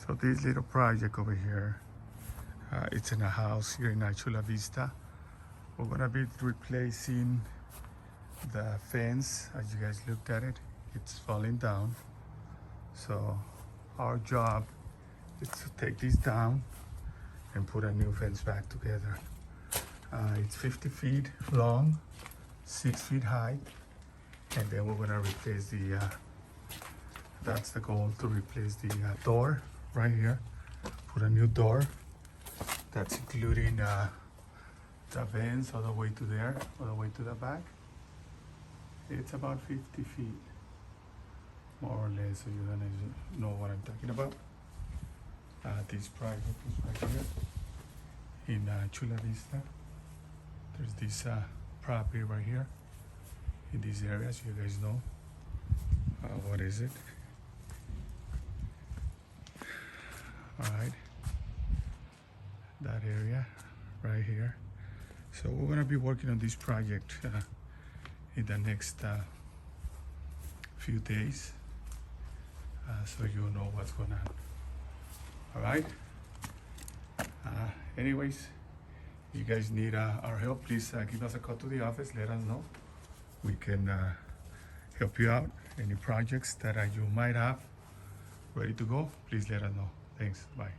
So this little project over here, it's in a house here in Chula Vista. We're gonna be replacing the fence. As you guys looked at it, it's falling down. So our job is to take this down and put a new fence back together. It's 50 feet long, 6 feet high, and then we're gonna replace the, that's the goal, to replace the door right here. Put a new door. That's including the vents all the way to there, all the way to the back. It's about 50 feet, more or less, so you're gonna know what I'm talking about. This project is right here in Chula Vista. There's this property right here in these areas. You guys know what is it? All right, that area right here. So we're gonna be working on this project in the next few days, so you'll know what's going on. All right. Anyways, if you guys need our help, please give us a call to the office. Let us know. We can help you out. Any projects that you might have ready to go, please let us know. Thanks. Bye.